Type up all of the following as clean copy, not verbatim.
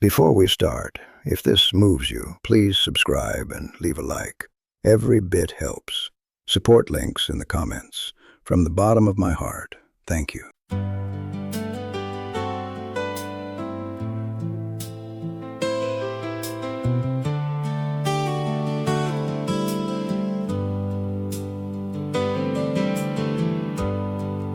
Before we start, if this moves you, please subscribe and leave a like. Every bit helps. Support links in the comments. From the bottom of my heart, thank you.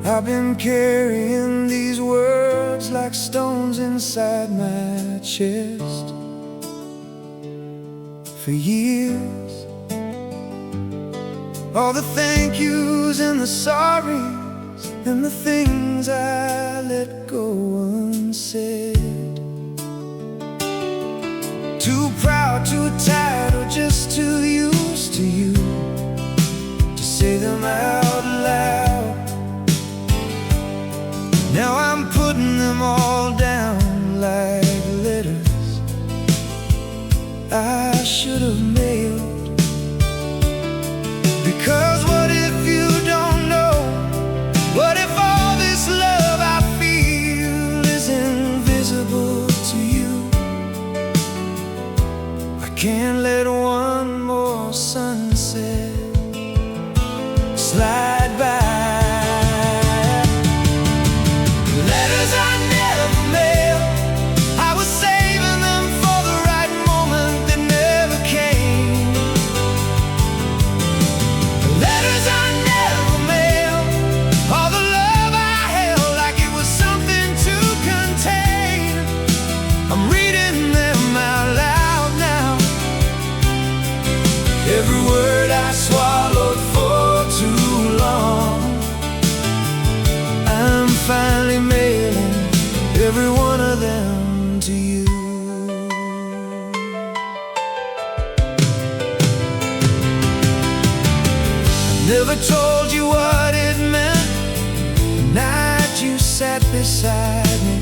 I've been carrying these words like stones inside my chest for years. All the thank yous and the sorries and the things I let go unsaid. Too proud, too tired, or just too used to you to say them out loud. Now I'm putting them all down like letters I should have mailed. Because what if you don't know? What if all this love I feel is invisible to you? I can't let one more sunset slide by. Every word I swallowed for too long, I'm finally mailing every one of them to you. I never told you what it meant the night you sat beside me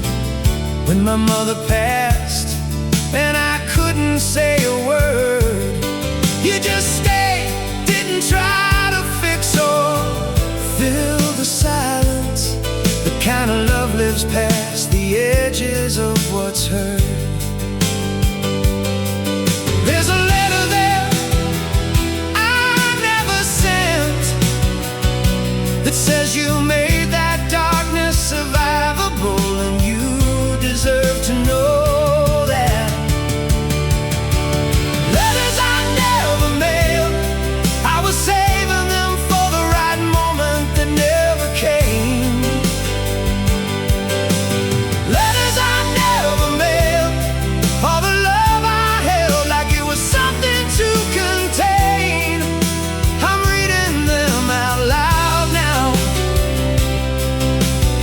when my mother passed and I couldn't say a word. You just stayed, didn't try to fix or fill the silence. The kind of love lives past the edges of what's heard. There's a letter there I never sent that says you made that darkness survivable, and you deserve to know.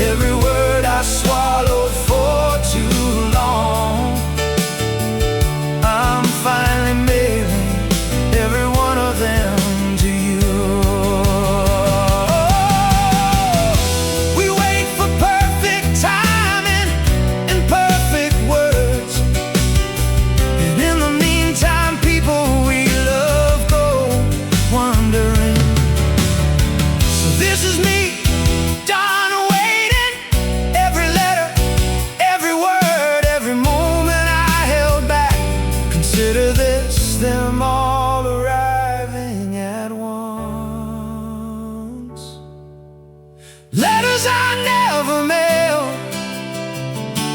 Every word I swallowed for too long, I'm finally mailing every one of them to you. We wait for perfect timing and perfect words, and in the meantime people we love go wandering. So this is me, them all arriving at once. Letters I never mailed,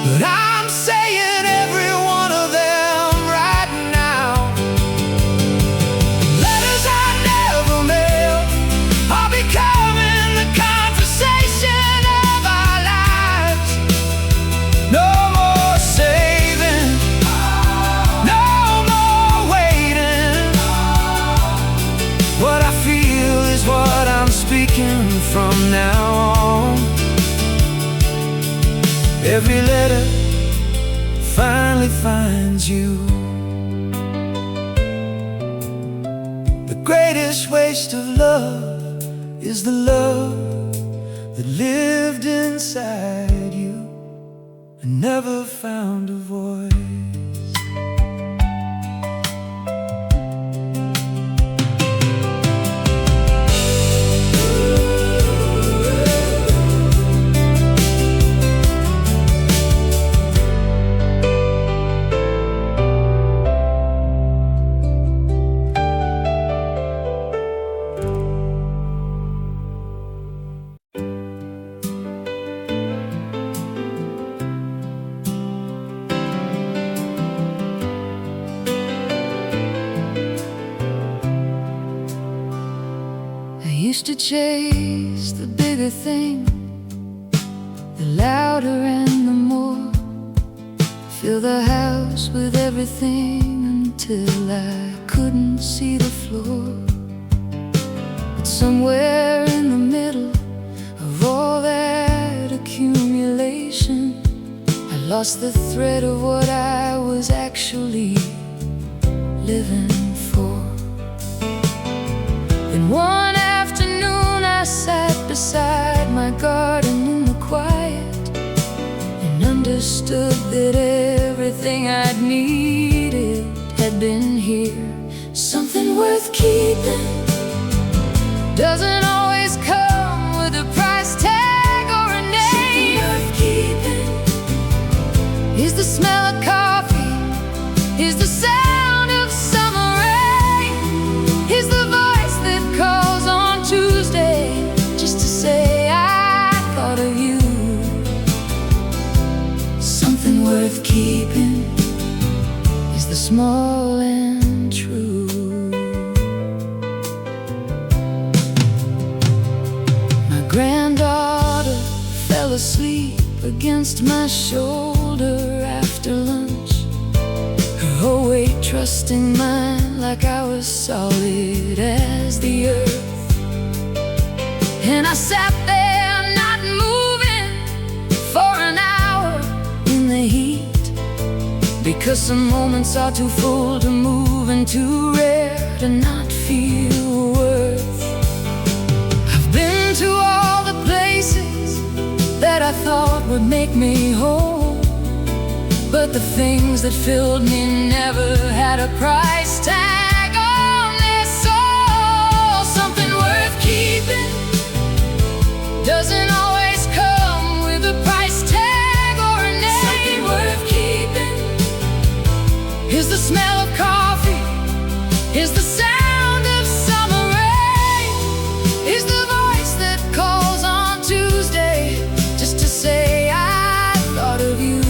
but I'm saying every one of them right now. Letters I never mailed are becoming the conversation of our lives. No more saving, what I'm speaking from now on. Every letter finally finds you. The greatest waste of love is the love that lived inside you and never found a voice. used to chase the bigger thing, the louder and the more. Fill the house with everything until I couldn't see the floor. But somewhere in the middle of all that accumulation, I lost the thread of what I was actually living for. Then one afternoon I sat beside my garden in the quiet and understood that everything I'd needed had been here. Something worth keeping doesn't always come with a price tag or a name. Something worth keeping is the smell of coffee, is the sound of summer rain, is the voice that calls on Tuesday just to say I thought of you. Something worth keeping is the small and true. My granddaughter fell asleep against my shoulder after lunch, her whole weight trusting mine like I was solid as the earth. And I sat there not moving for an hour in the heat, because some moments are too full to move and too rare to not feel worth. I've been to all the places that I thought would make me whole, but the things that filled me never had a price tag on their soul. Something worth keeping doesn't always come with a price tag or a name. Something worth keeping is the smell of coffee, is the sound of summer rain, is the voice that calls on Tuesday just to say I thought of you.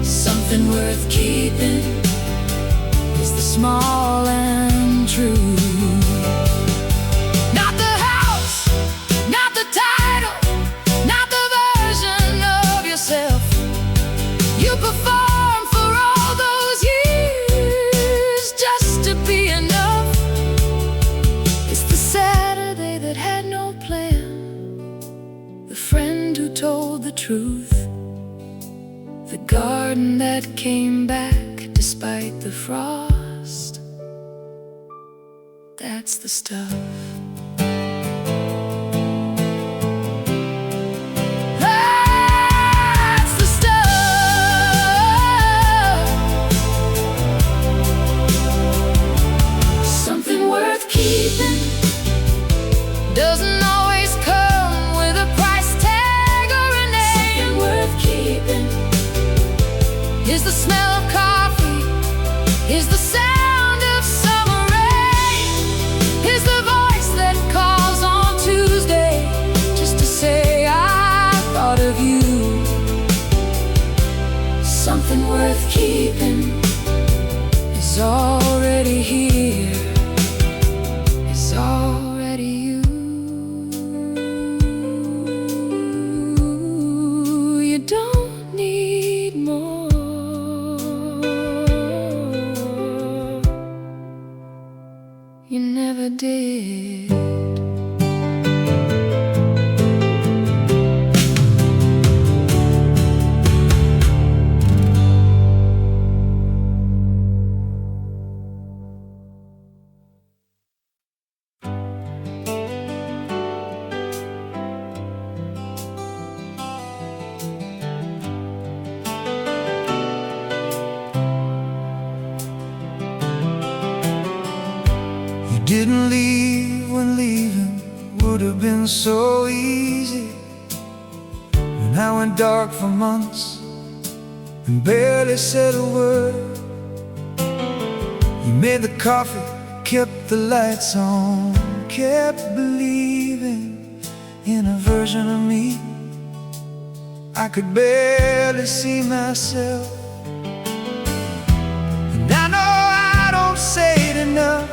Something worth keeping is the small and true. Not the house, not the title, not the version of yourself you performed for all those years just to be enough. It's the Saturday that had no plan, the friend who told the truth, the garden that came back despite the frost. That's the stuff. That's the stuff. Something worth keeping doesn't always come with a price tag or a name. Something worth keeping is the smell of coffee, is the sound of summer rain, is the voice that calls on Tuesday just to say I thought of you. Something worth keeping is already here, is already you. You don't need more. You never did. Didn't leave when leaving would have been so easy. And I went dark for months and barely said a word. You made the coffee, kept the lights on, kept believing in a version of me I could barely see myself. And I know I don't say it enough,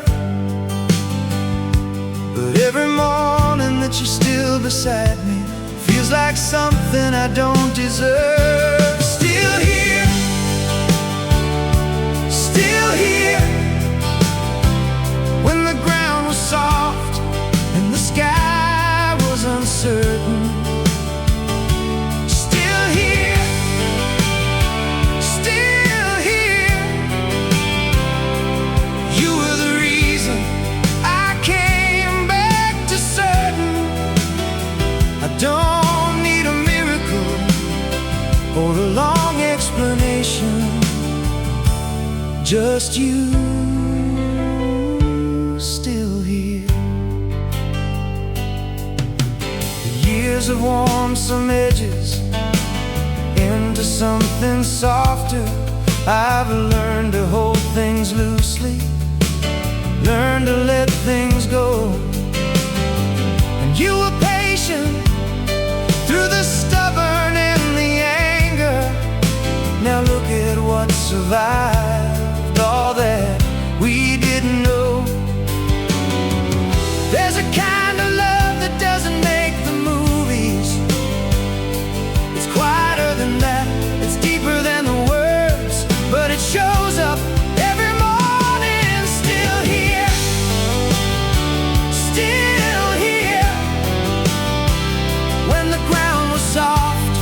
Every morning that you're still beside me feels like something I don't deserve. Still here, still here, when the ground was soft and the sky was uncertain. Still here, still here, you were the reason I came back to certain. I don't need a miracle or a long explanation, just you still here. The years have worn some edges into something softer. I've learned to hold things loosely, learned to let things go. And you were patient through the stubborn and the anger. Now look at what survived all that we didn't know. There's a kind of love that doesn't make the movies. It's quieter than that, it's deeper than the words, but it shows up every morning. Still here, still here, when the ground was soft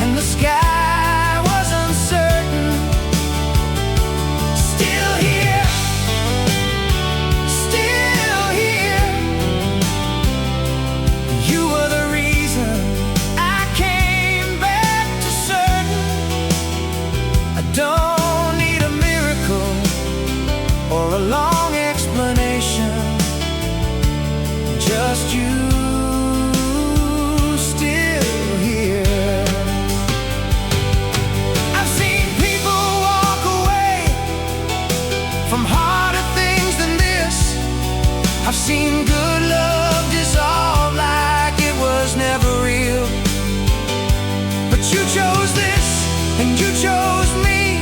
and the sky was uncertain. Still here, still here, you were the reason I came back to certain. I don't need a miracle or a long explanation, just you still here. I've seen people walk away from harder things than this. I've seen good love dissolve like it was never real. But you chose this, and you chose me,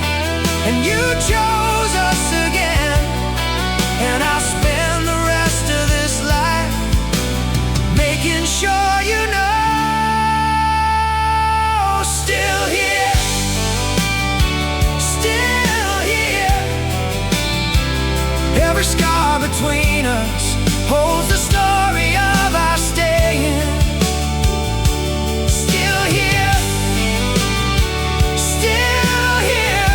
and you chose us again. And I'll spend the rest of this life making sure you know. Still here, still here, every scar between us holds the story of our staying. Still here, still here,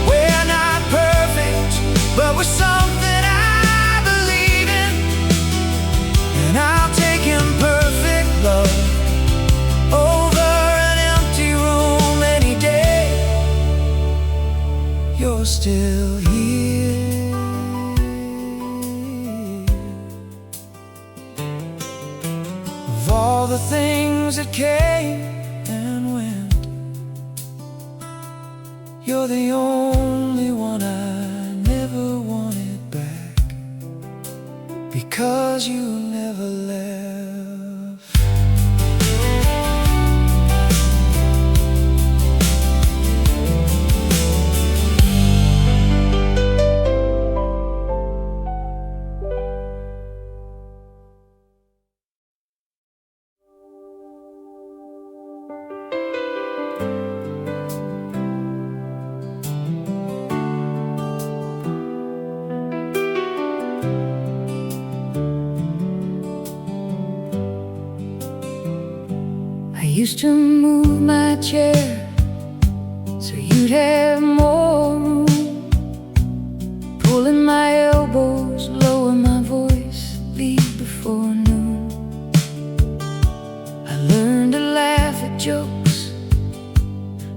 we're not perfect, but we're something I believe in. And I'll take imperfect love over an empty room any day. You're still here. Of all the things that came and went, you're the only one I never wanted back, because you never left. I used to move my chair so you'd have more room, pulling my elbows, lower my voice, leave before noon. I learned to laugh at jokes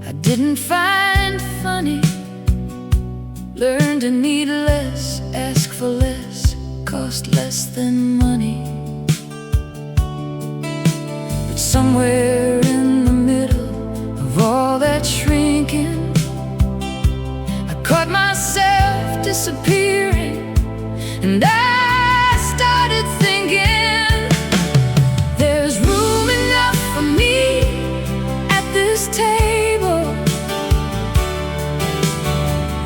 I didn't find funny, learned to need less, ask for less, cost less than money. But somewhere in the middle of all that shrinking, I caught myself disappearing, and I started thinking, there's room enough for me at this table,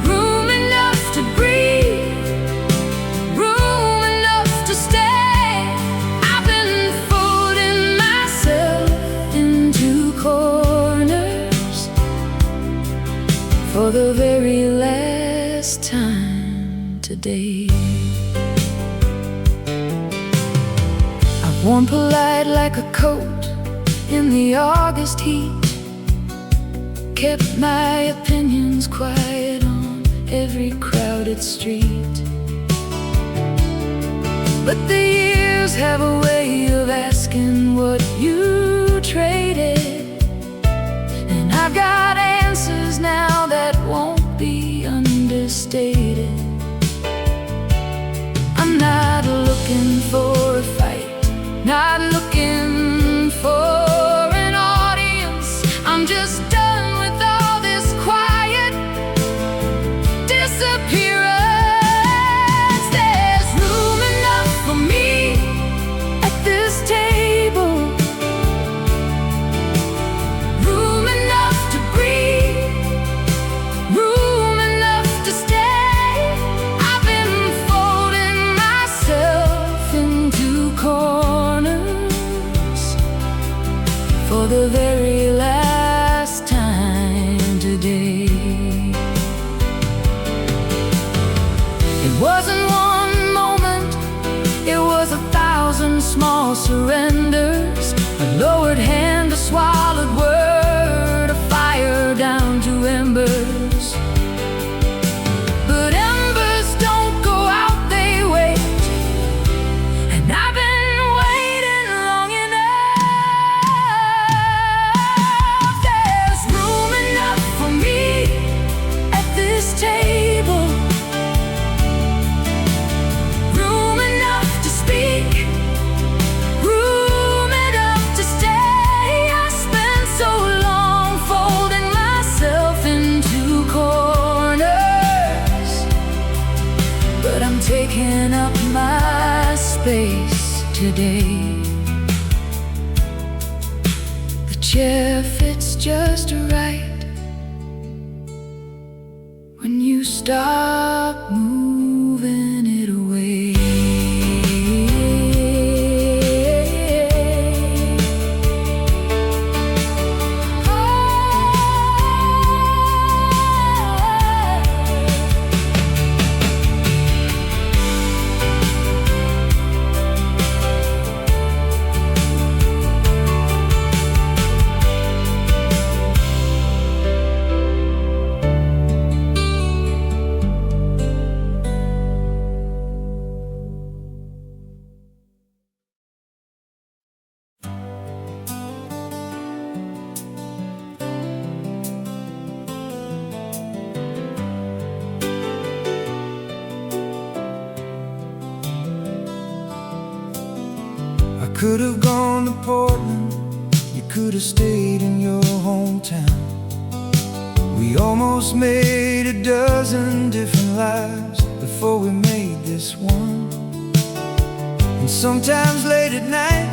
room enough to breathe, room enough to for the very last time today. I've worn polite like a coat in the August heat, kept my opinions quiet on every crowded street. But the years have a way of asking what you traded, and I've got answers now that won't be understated. I'm not looking for a fight, not looking for an audience. I'm just done with all this quiet disappearance. There's room enough for me at this table, room enough to breathe, room enough to stay. I've been folding myself into corners for the very last time today. It wasn't one moment, it was 1,000 small surrenders, a lowered hand, a swallowed word, a fire down to embers. But embers don't go out, they wait, and I've been waiting long enough. There's room enough for me at this table, room enough to speak, room enough to stay. I spent so long folding myself into corners, but I'm taking up my space today. The chair fits just right when you stop moving it away. I could have gone to Portland, you could have stayed in your hometown. We almost made a dozen different lives before we made this one. And sometimes late at night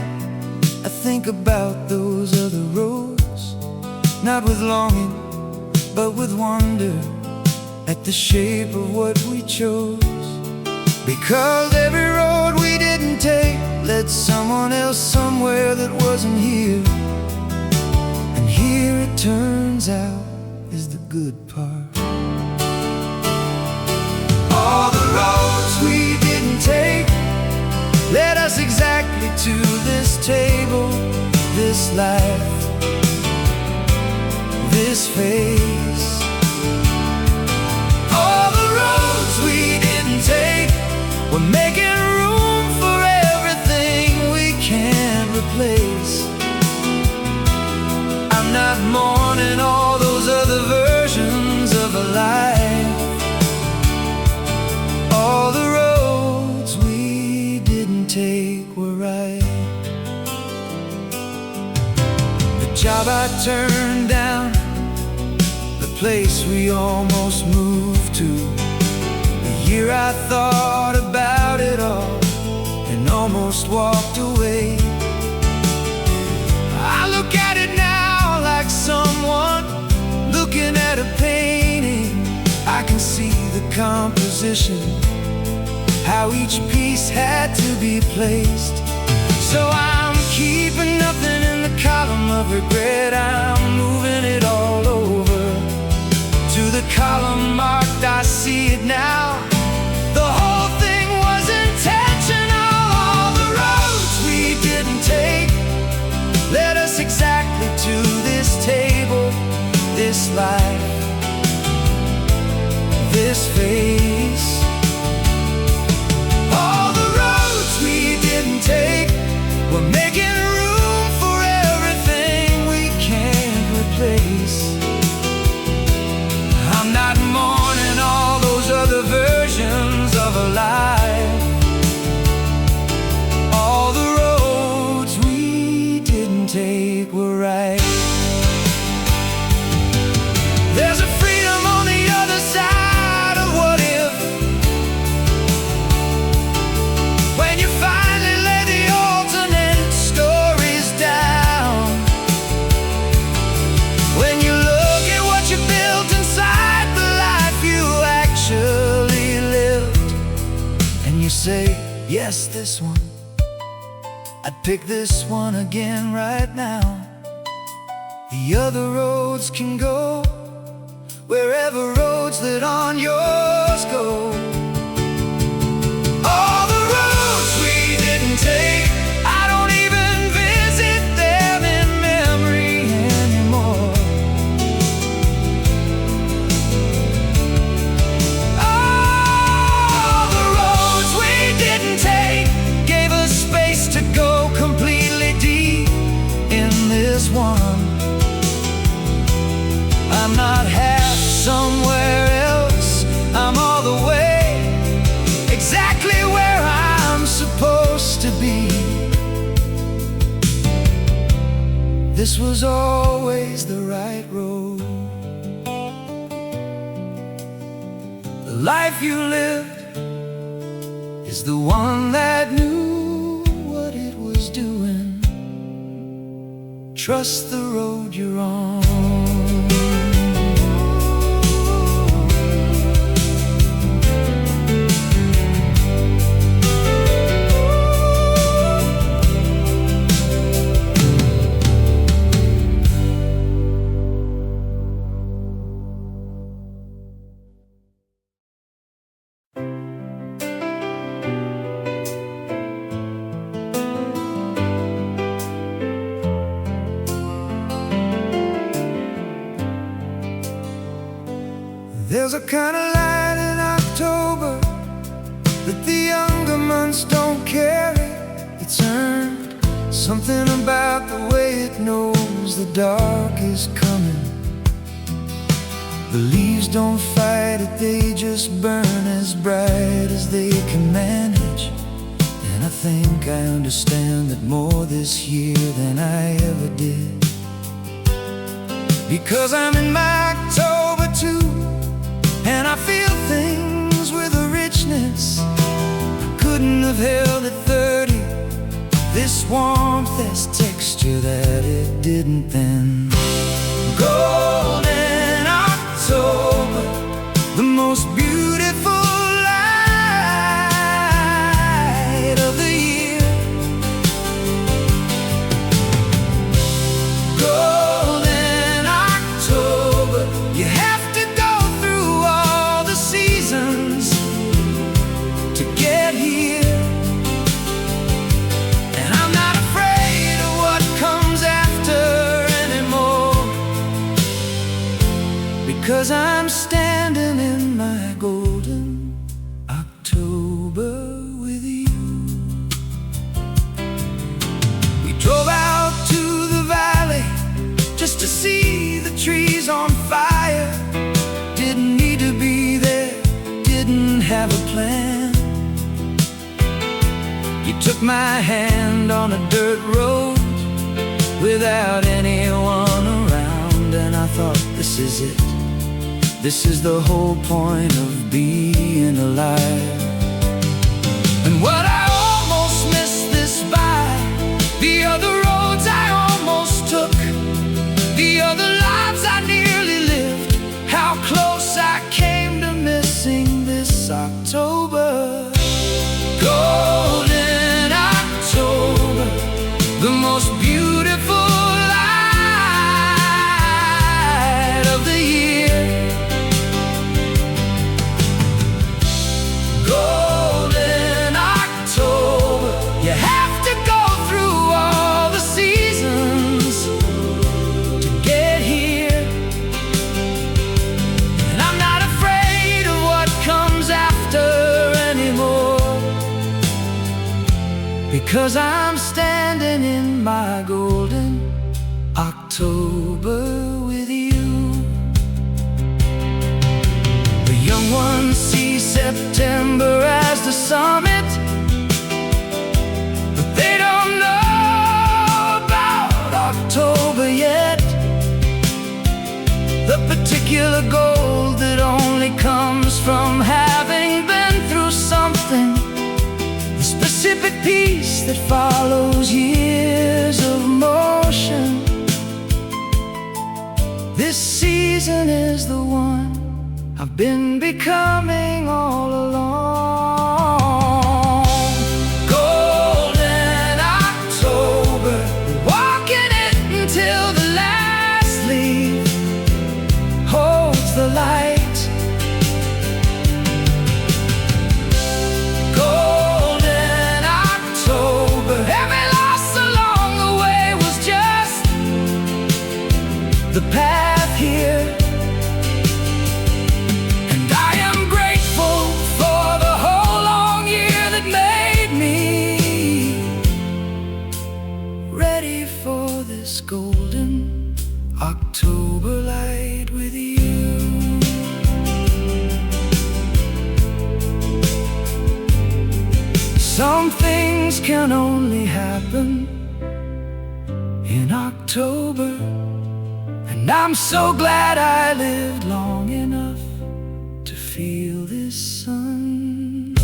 I think about those other roads, not with longing, but with wonder at the shape of what we chose. Because every road we didn't take led someone else somewhere that wasn't here. And here it turns out is the good part. All the roads we didn't take led us exactly to this table, this life, this face. All the roads we didn't take, we're making room for everything we can't replace. I'm not mourning all those other versions of a life. All the roads we didn't take were right. The job I turned down, the place we almost moved to, the year I thought about it all and almost walked away. I look at it now like someone looking at a painting. I can see the composition, how each piece had to be placed. So I'm keeping nothing in the column of regret. I'm moving it all over to the column life, this face. All the roads we didn't take, we're making room for everything we can't replace. I'm not mourning all those other versions of a life. All the roads we didn't take were right. There's a freedom on the other side of what if. When you finally lay the alternate stories down, when you look at what you built inside the life you actually lived, and you say, yes, this one, I'd pick this one again right now. The other roads can go wherever roads that aren't yours go. All the roads we didn't take, I don't even visit them in memory anymore. All the roads we didn't take gave us space to go completely deep in this one. I'm not half somewhere else, I'm all the way, exactly where I'm supposed to be. This was always the right road. The life you lived is the one that knew what it was doing. Trust the road you're on. There's a kind of light in October that the younger months don't carry. It's earned something about the way it knows the dark is coming. The leaves don't fight it, they just burn as bright as they can manage. And I think I understand that more this year than I ever did, because I'm in my October too. And I feel things with a richness I couldn't have held at 30. This warmth, this texture that it didn't then. Golden October, the most beautiful light of the year. Golden October, you have to go through all the seasons to get here. And I'm not afraid of what comes after anymore, because I'm standing in my golden October with you. We drove out to the valley just to see the trees on fire. Didn't need to be there, didn't have a plan. You took my hand on a dirt road without anyone around, and I thought, this is it. This is the whole point of being alive. And what I almost missed this by, the other roads I almost took, the other lives I nearly lived, how close I came to missing this October. Golden October, the most beautiful light of the year. Golden October. because I'm standing in my golden October with you. The young ones see September as the summit, but they don't know about October yet. The particular gold that only comes from having been through something, the specific peace that follows years of motion. This season is the one I've been becoming all along. Golden October, walking it until the last leaf holds the light. Golden October, every loss along the way was just the path here. And I am grateful for the whole long year that made me ready for this golden October light with you. Some things can only happen in October, and I'm so glad I lived long enough to feel this sun.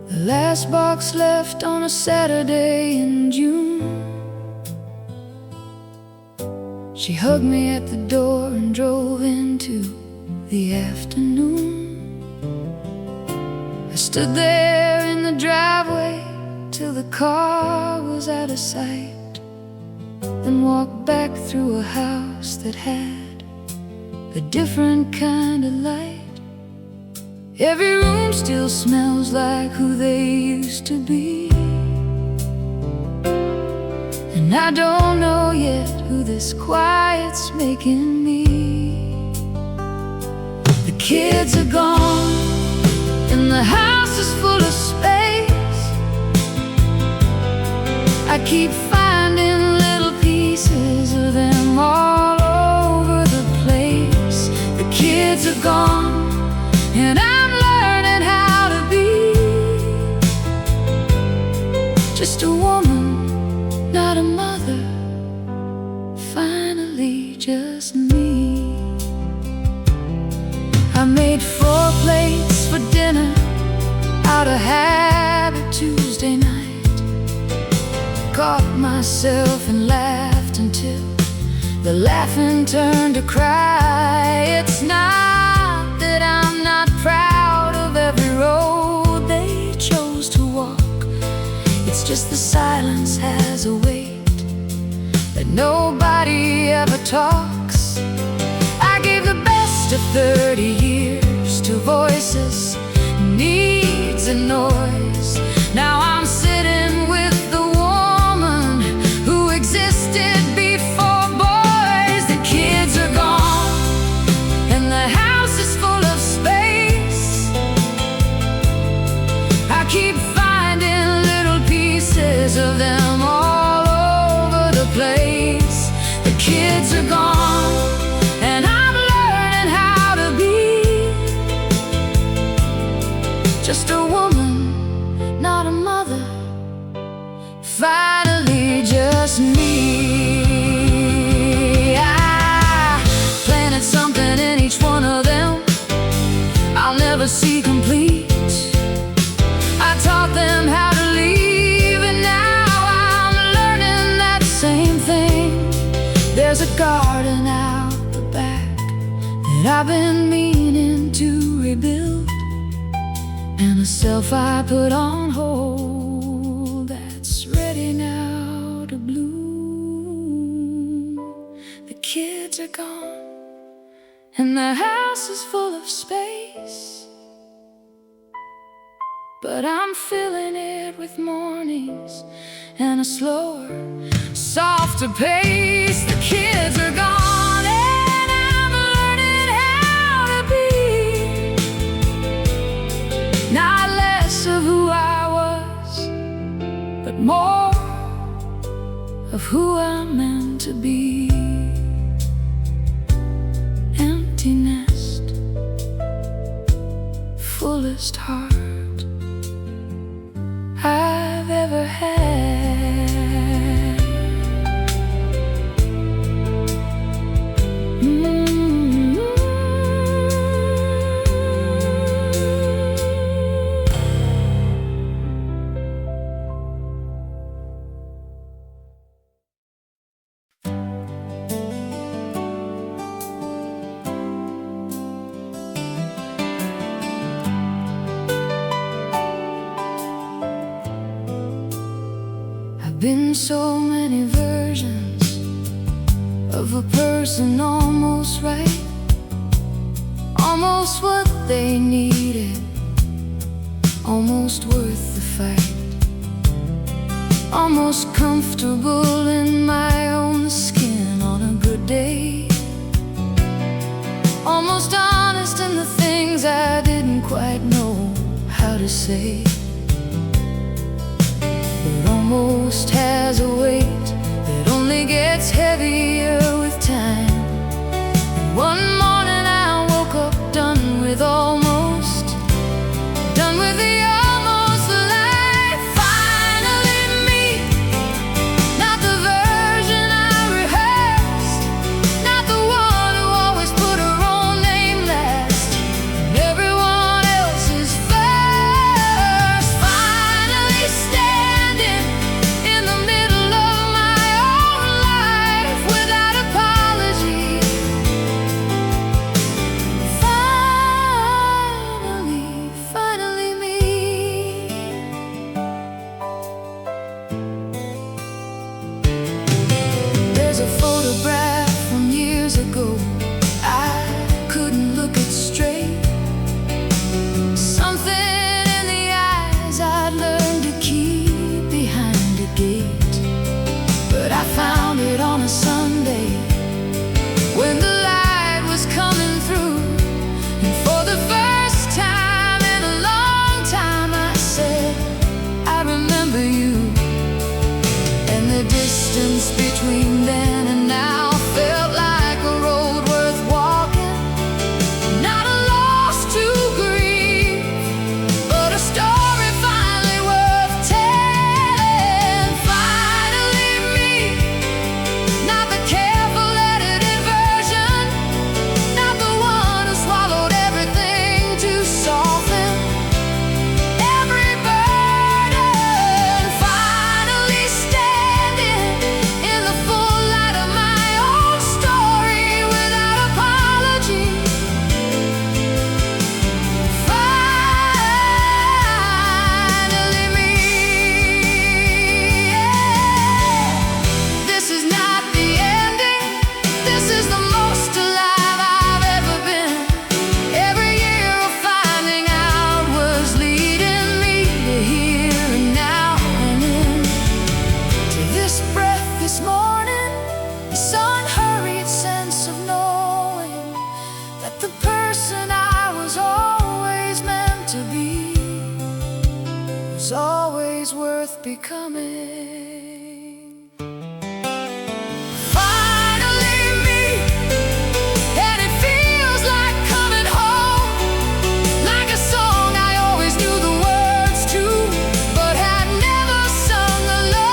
The last box left on a Saturday in June. She hugged me at the door and drove into the afternoon. I stood there in the driveway till the car was out of sight, then walked back through a house that had a different kind of light. Every room still smells like who they used to be, and I don't know yet who this quiet's making me. The kids are gone and the house is full of space. I keep finding little pieces of them all over the place. The kids are gone and I'm learning how to be just a woman, not a mother. Finally just me. I made 4 plates for dinner out of habit Tuesday night. Caught myself and laughed until the laughing turned to cry. It's not that I'm not proud of every road they chose to walk. It's just the silence has a weight that nobody ever talks. I gave the best of 30 years to voices, needs and noise. Now I'm sitting with the woman who existed before boys. The kids are gone and the house is full of space. I keep finding little pieces of them all over the place. The kids are gone and I'm learning how to be just a woman, not a mother. Finally just me. I planted something in each one of them I'll never see complete. I taught them how to leave, and now I'm learning that same thing. There's a garden out the back that I've been meaning to rebuild, and a self I put on hold that and the house is full of space, but I'm filling it with mornings and a slower, softer pace. The kids are gone and I'm learning how to be not less of who I was, but more of who I'm meant to be. Empty nest, fullest heart I've ever had. Been so many versions of a person, almost right, almost what they needed, almost worth the fight, almost comfortable in my own skin on a good day, almost honest in the things I didn't quite know how to say. Almost has a weight that only gets heavier with time. And one morning I woke up done with almost, done with the almost life. Finally me, not the version I rehearsed, not the one who always put her own name last, and everyone else is first. Finally standing between then and now felt like a road worth walking, not a loss to grieve, but a story finally worth telling. Finally me, not the careful edited version, not the one who swallowed everything to soften every burden. Finally standing in the full light of my own story without apology. Finally me. This is not the ending, this is the most alive I've ever been. Every year of finding out was leading me to here and now and in, to this breath this morning, this unhurried sense of knowing that the person I was always meant to be was always worth becoming. Finally me, and it feels like coming home, like a song I always knew the words to, but had never sung alone.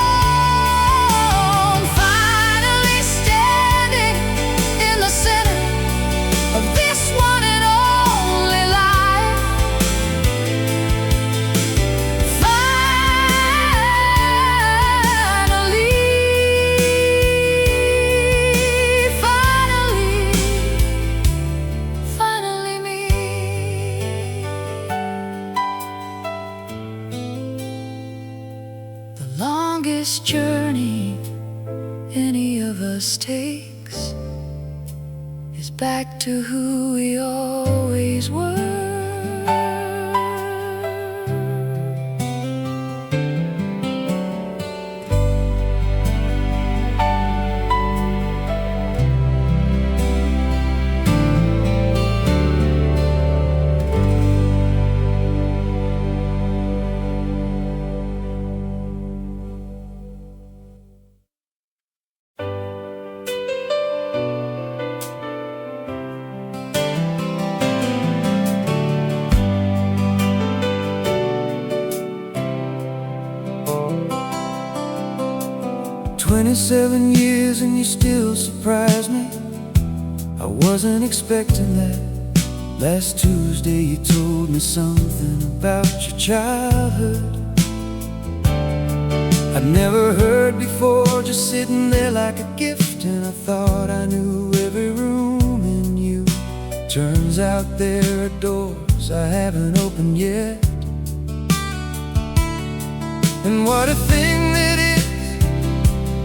Finally standing in the center of this one and only life. Finally me. The longest journey any of us takes is back to who we always were. 27 years and you still surprise me. I wasn't expecting that. Last Tuesday you told me something about your childhood I'd never heard before, just sitting there like a gift. And I thought I knew every room in you. Turns out there are doors I haven't opened yet. And what a thing that is,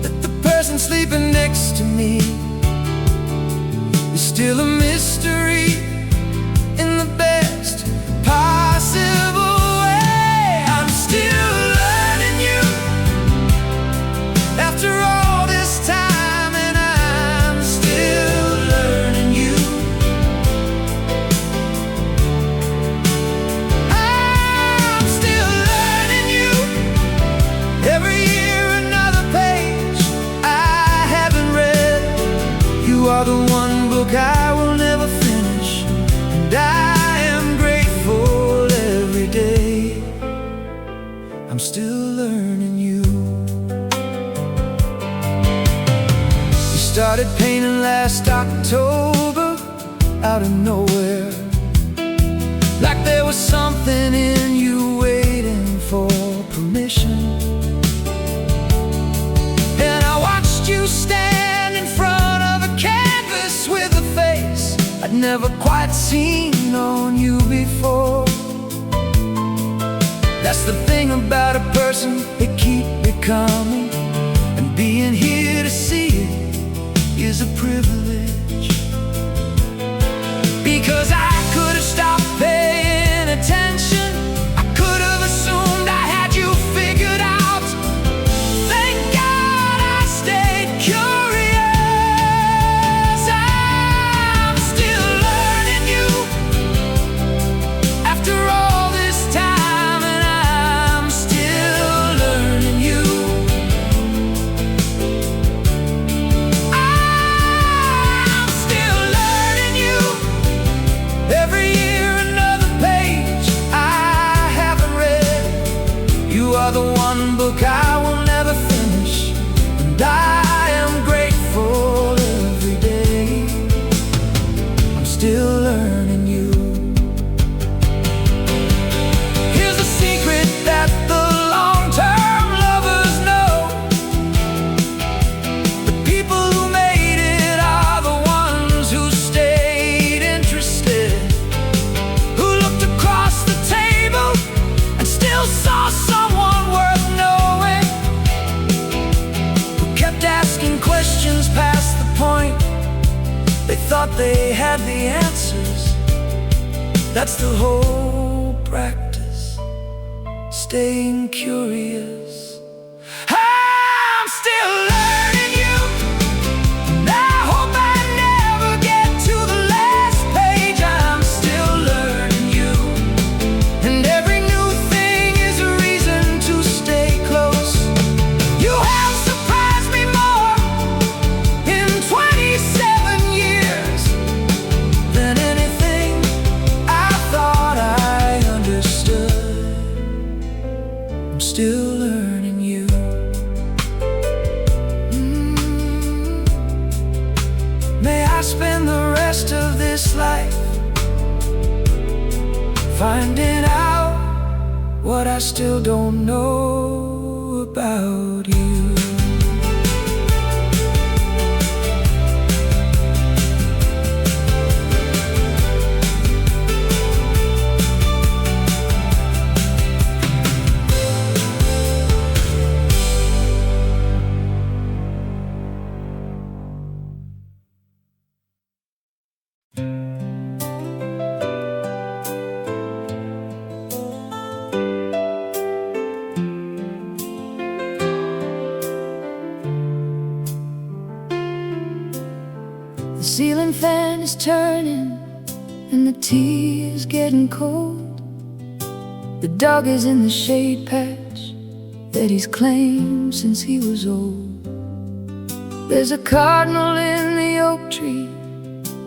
that the person sleeping next to me is still a mystery in the best possible way. I'm still learning you after all this time, and I'm still learning you. I'm still learning you. Every year another page I haven't read. You are the one book I will never finish, and I am grateful every day. I'm still learning you. You started painting last October out of nowhere, like there was something in you waiting for permission. And I watched you stand in front of a canvas with a face I'd never quite seen on you before. That's the thing about a person, they keep becoming, and being here to see it is a privilege. Because I could have stopped paying attention, I could have assumed I had you figured out. Thank God I stayed curious. I'm still learning you after all this time, and I'm still learning you. I'm still learning you. Every year another page I haven't read. You are the one book I will never finish, and I am grateful every day. I'm still learning you. Here's a secret that the long-term lovers know: the people who made it are the ones who stayed interested, who looked across the table and still saw someone worth knowing, who kept asking questions past the point they thought they had the answers. That's the whole practice, staying curious. I'm still learning you, and I hope I never get to the last page. I'm still learning you, and every new thing is a reason to stay close. You have surprised me more in 27 years than anything I thought I understood. I'm still learning you. May I spend the rest of this life finding out what I still don't know about you. ceiling fan is turning and the tea is getting cold. The dog is in the shade patch that he's claimed since he was old. There's a cardinal in the oak tree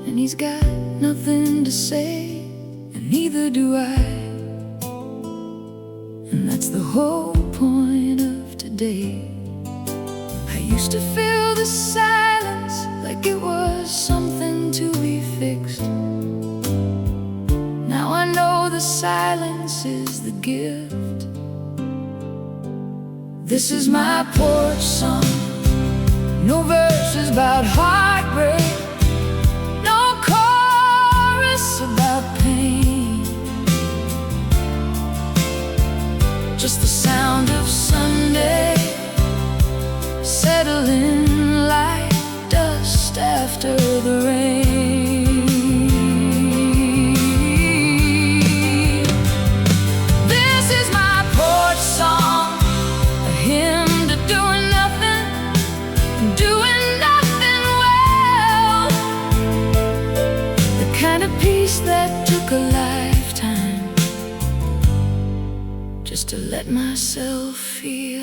and he's got nothing to say, and neither do I. And that's the whole point of today. I used to feel the silence like it was something to be fixed. Now I know the silence is the gift. This is my porch song. No verses about heartbreak, no chorus about pain. Just the sound of Sunday settling like dust after the rain. This is my porch song, a hymn to doing nothing well. The kind of peace that took a lifetime just to let myself feel.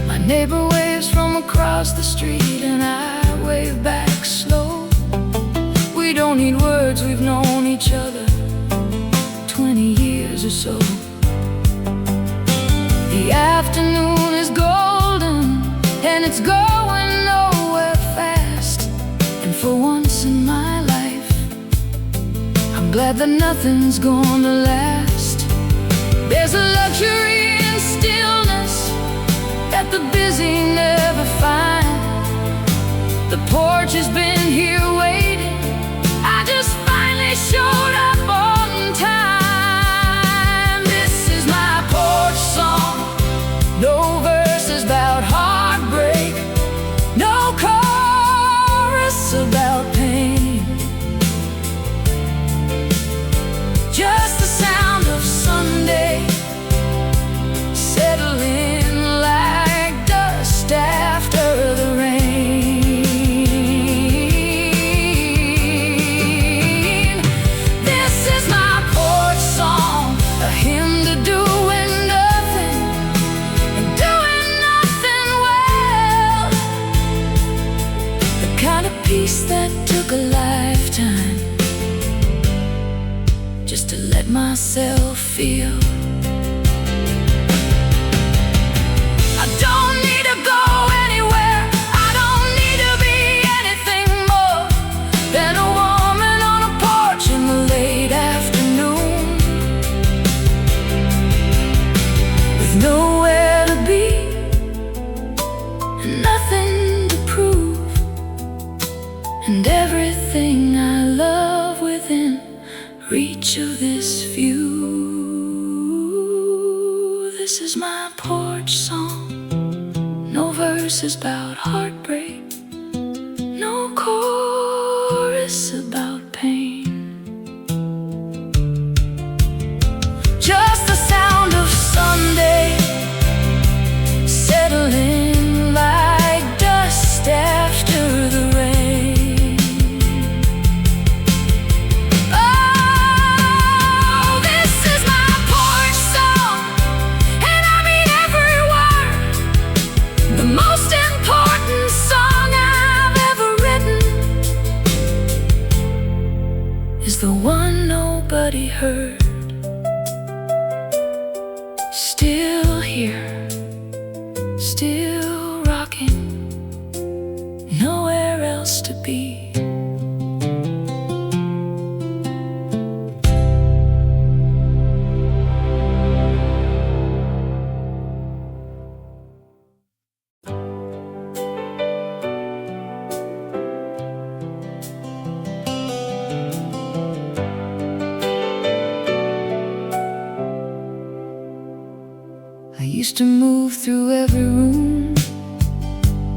My neighbor waves from across the street and I wave back slow. We don't need words, we've known each other 20 years or so. The afternoon is golden and it's going nowhere fast. And for once in my life, I'm glad that nothing's gonna last. There's a luxury in stillness that the busy never find. The porch has been here waiting, I just finally showed up on time. This is my porch song. No verses about heartbreak, no chorus about pain. Just the sound of Sunday settling like dust after the rain. This is my porch song, a hymn to doing nothing and doing nothing well. The kind of peace that took a lifetime just to let myself feel. I don't need to go anywhere, I don't need to be anything more than a woman on a porch in the late afternoon, with nowhere to be and nothing to prove, and everything I love within reach of this view. This is my porch song. No verses about heartbreak, no chorus about pain. Just the sound of Sunday settling like dust after the rain. Oh, this is my porch song, and I mean every word. The most important song I've ever written is the one nobody heard. Still here, still rocking, nowhere else to be. I used to move through every room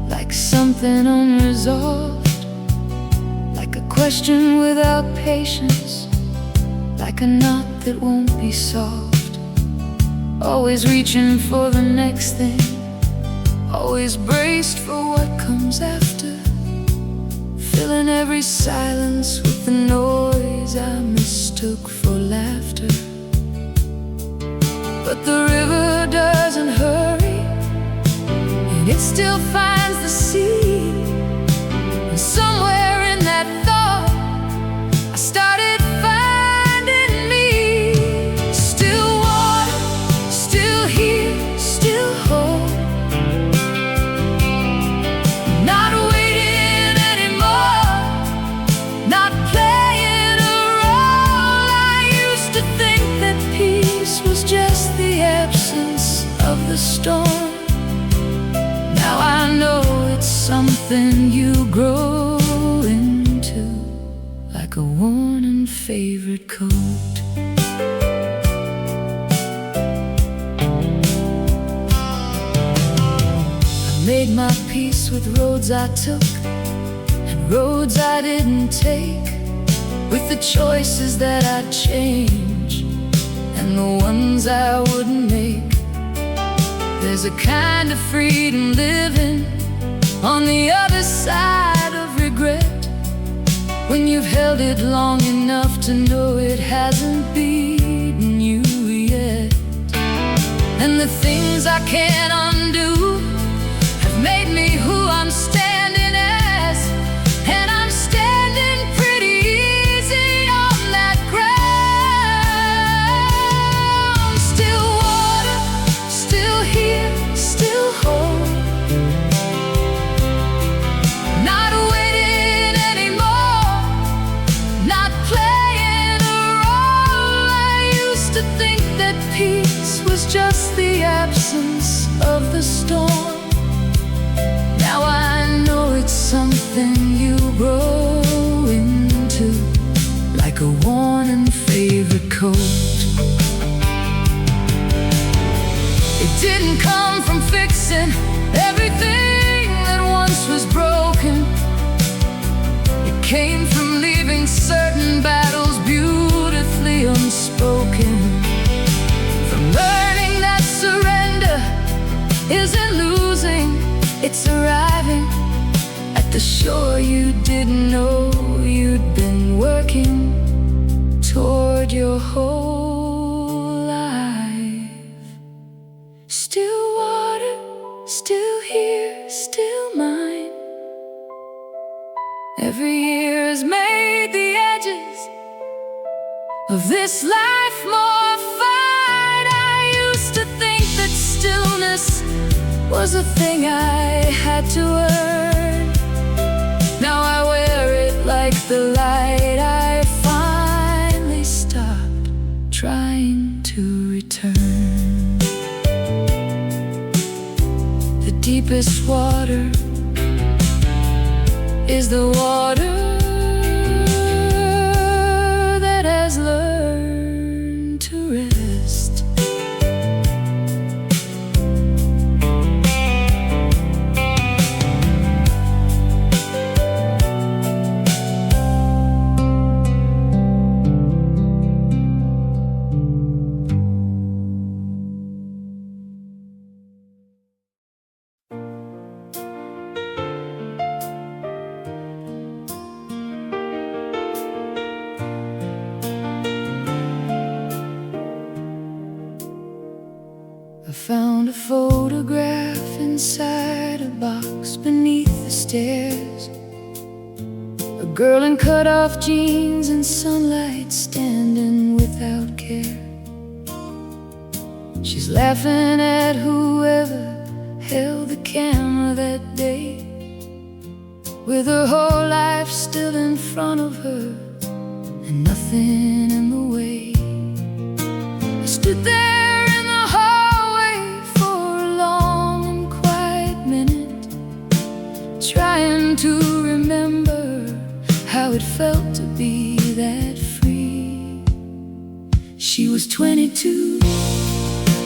like something unresolved, like a question without patience, like a knot that won't be solved. Always reaching for the next thing, always braced for what comes after, filling every silence with the noise I mistook for laughter. But the river doesn't hurry, and it still finds the sea. And somewhere in that thought, I started finding me. Still water, still here, still whole, not waiting anymore, not playing a role. I used to think that peace was just the absence of the storm. Now I know it's something you grow into, like a worn and favorite coat. I made my peace with roads I took and roads I didn't take, with the choices that I'd change and the ones I wouldn't make. There's a kind of freedom living on the other side of regret, when you've held it long enough to know it hasn't beaten you yet. And the things I can't undo have made me who I'm standing as, and I'm standing pretty easy on that ground. Still water, still here, still whole, not waiting anymore, not playing a role. I used to think that peace was just the absence of the storm. Now I know it's something you grow into, like a worn and favorite coat. It didn't come from fixing everything that once was broken. It came from leaving certain battles beautifully unspoken, from learning that surrender isn't losing, it's arriving at the shore you didn't know you'd been working toward your whole life. Still water, still here, still mine. Every year has made the edges of this life more fine. I used to think that stillness was a thing I had to earn. Now I wear it like the light I finally stopped trying to return. The deepest water is the water that has learned to rest. I found a photograph inside a box beneath the stairs. A girl in cut-off jeans and sunlight, standing without care. She's laughing at whoever held the camera that day, with her whole life still in front of her and nothing in the way. I stood there in the hallway for a long and quiet minute, trying to remember how it felt to be that free. She was 22,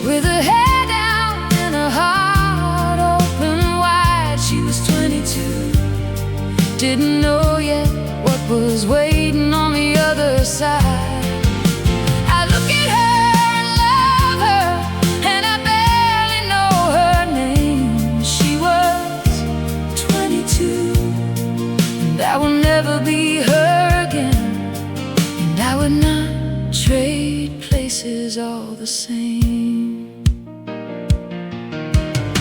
with her head down and her heart open wide. She was 22, didn't know yet what was waiting on the other side. I look at her and love her, and I barely know her name. She was places all the same.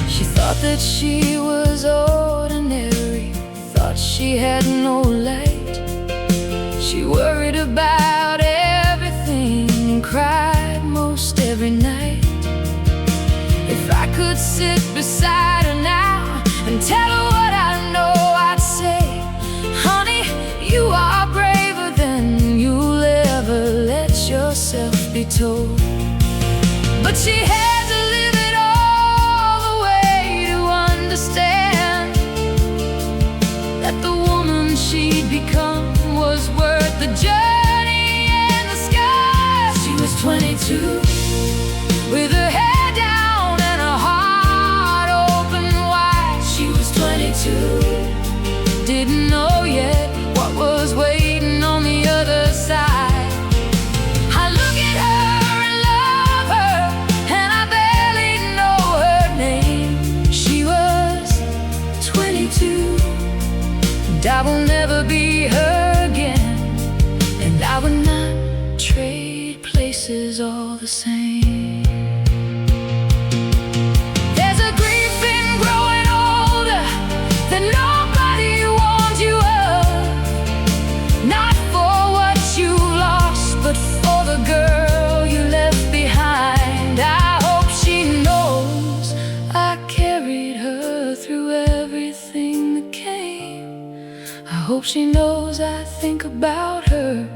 She thought that she was ordinary, thought she had no light. She worried about everything and cried most every night. If I could sit beside her now and tell her what I know, I'd say, honey, you are braver than you'll ever let yourself be told. But she had to live it all the way to understand that the woman she'd become was worth the journey and the scars. She was 22, with her head down and her heart open wide. She was 22, didn't know yet what was waiting on the other side. I look at her and love her, and I barely know her name. She was 22, and I will never be her again. And I would not trade places all the same. There's a grief in growing older that nobody warned you of. Not for what you lost, but for the girl you left behind. I hope she knows I carried her through everything that came. I hope she knows I think about her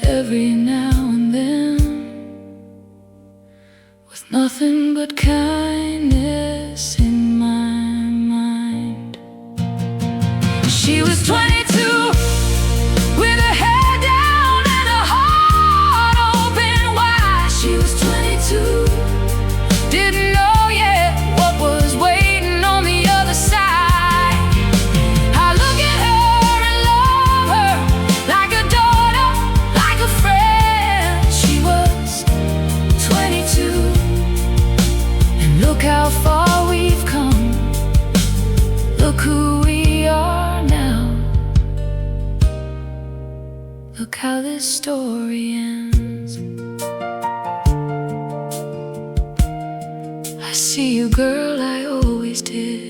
every now and then, with nothing but kindness in my mind. She was 22, with her head down and her heart open wide. She was 22, didn't know yet what was waiting on the other side. I look at her and love her like a daughter, like a friend. She was 22, and look how far we've come. Look who we are now. Look how this story ends. I see you, girl, I always did.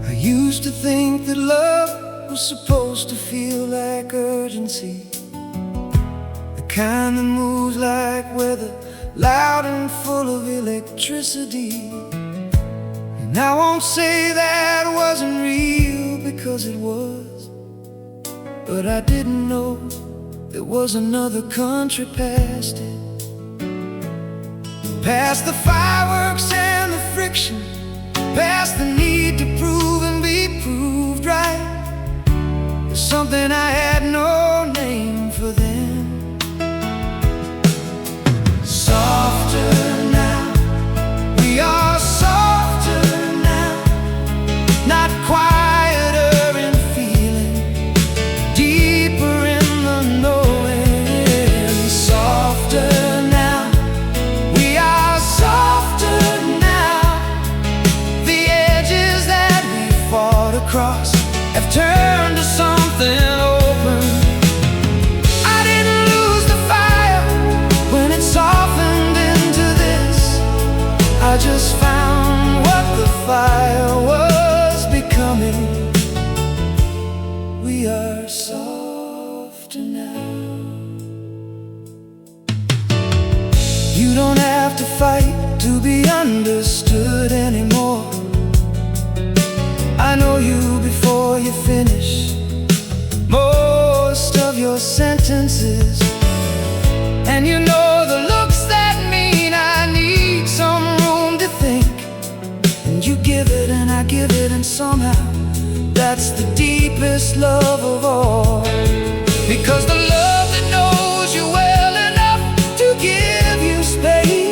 I used to think that love was supposed to feel like urgency, the kind that moves like weather, loud and full of electricity. And I won't say that wasn't real, because it was. But I didn't know there was another country past it, past the fireworks and the friction, past the need to prove and be proved right. There's something I had no name for then. Softer now, we are softer now, not quieter in feeling, deeper in the knowing. Softer now, we are softer now. The edges that we fought across have turned to something open. I didn't lose the fire when it softened into this. I just found what the fire was becoming. We are softer now. You don't have to fight to be understood anymore. I know you before you finish most of your sentences, and you know the looks that mean I need some room to think. And you give it and I give it, and somehow that's the deepest love of all. Because the love that knows you well enough to give you space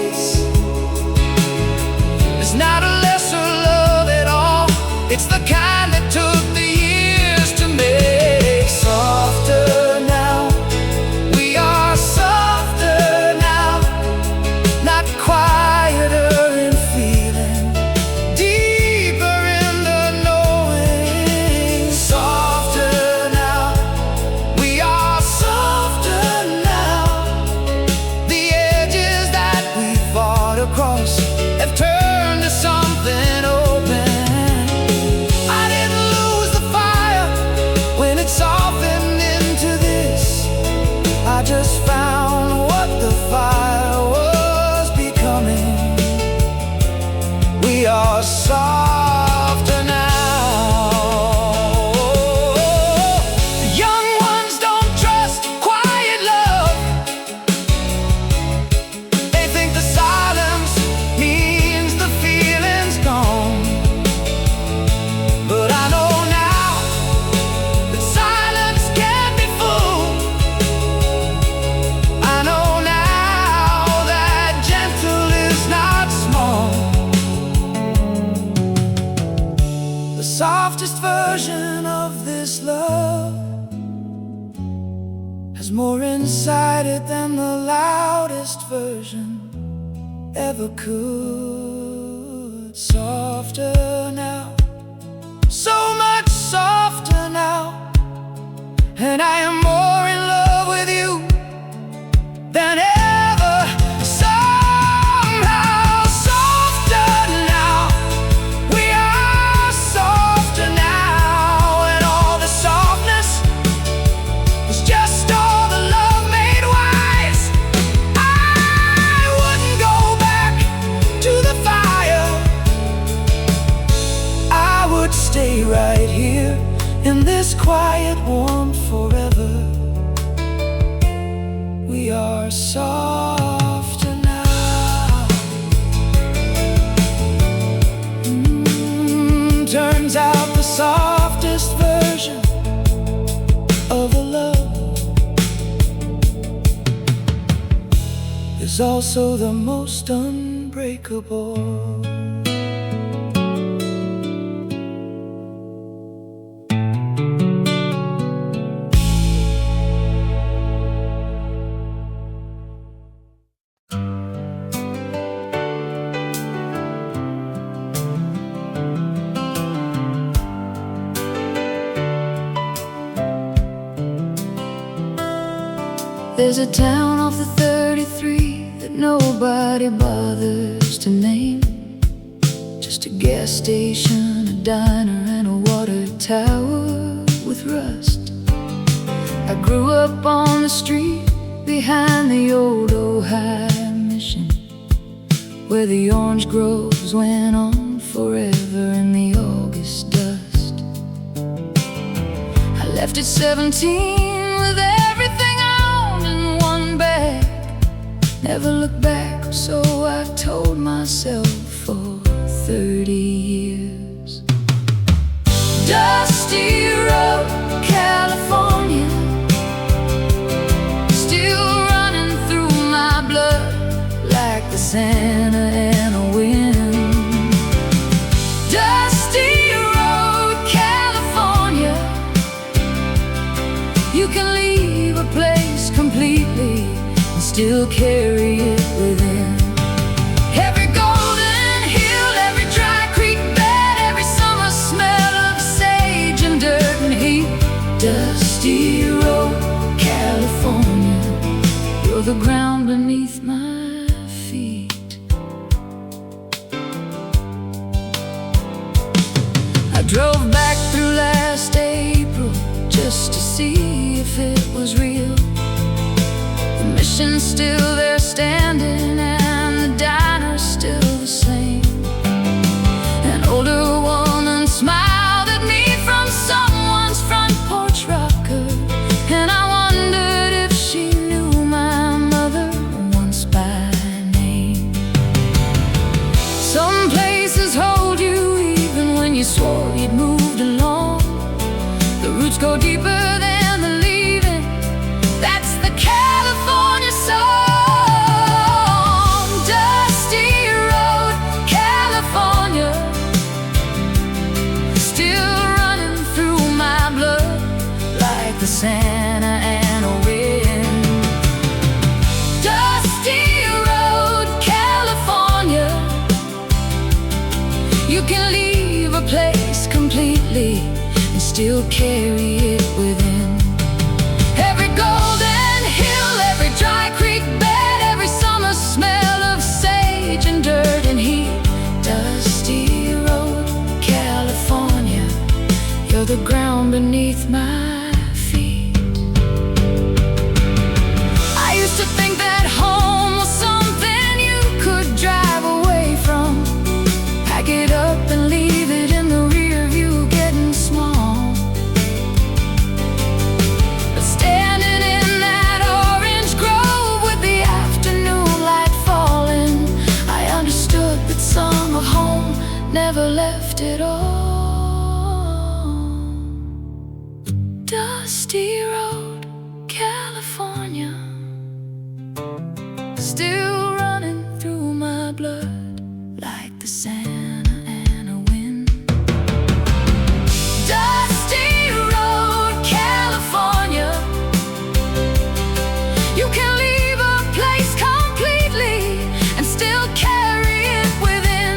When it softened into this, I just found what the fire was becoming. We are softer now. Young ones don't trust quiet love. They think the silence means the feeling's gone. But I know now that silence can be full. I know now that gentle is not small. The softest version of this love has more inside it than the loudest version ever could. Softer now, so much softer now, and I am more in love with you than ever. Somehow softer now. We are softer now, and all the softness is just all the love made wise. I wouldn't go back to the fire. I would stay right here in this quiet warmth forever. We are softer now. Turns out the softest version of a love is also the most unbreakable. There's a town off the 33 that nobody bothers to name. Just a gas station, a diner, and a water tower with rust. I grew up on the street behind the old Ohio Mission, where the orange groves went on forever in the August dust. I left at 17 with everything I owned in one bag. Never looked back, so I told myself for 30 years. Dusty road, California, still running through my blood like the Santa Ana wind. Dusty road, California, you can leave a place completely and still carry it within. Every golden hill, every dry creek bed, every summer smell of sage and dirt and heat. Dusty road, California, you're the ground beneath my feet. I drove back through last April just to see if it was real. The mission's still there standing, and the diner's still the same. An older woman smiled at me from someone's front porch rocker, and I wondered if she knew my mother once by name. Some places hold you even when you swore you'd moved along. The roots go deeper than the leaving. That's the California song. Dusty road, California, still running through my blood like the Santa Ana wind. Dusty road, California, you can leave a place completely and still carry it within. Every golden hill, every dry creek bed, every summer smell of sage and dirt and heat. Dusty road, California, you're the ground beneath my Dusty road, California, still running through my blood like the Santa Ana wind. Dusty road, California, you can leave a place completely and still carry it within.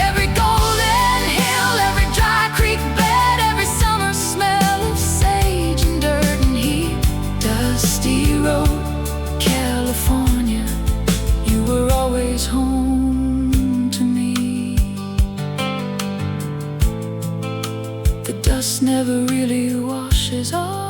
Every golden hill, every dry creek bed, every summer smell of sage and dirt and heat. Dusty road, California, you were always home to me. The dust never really washes off.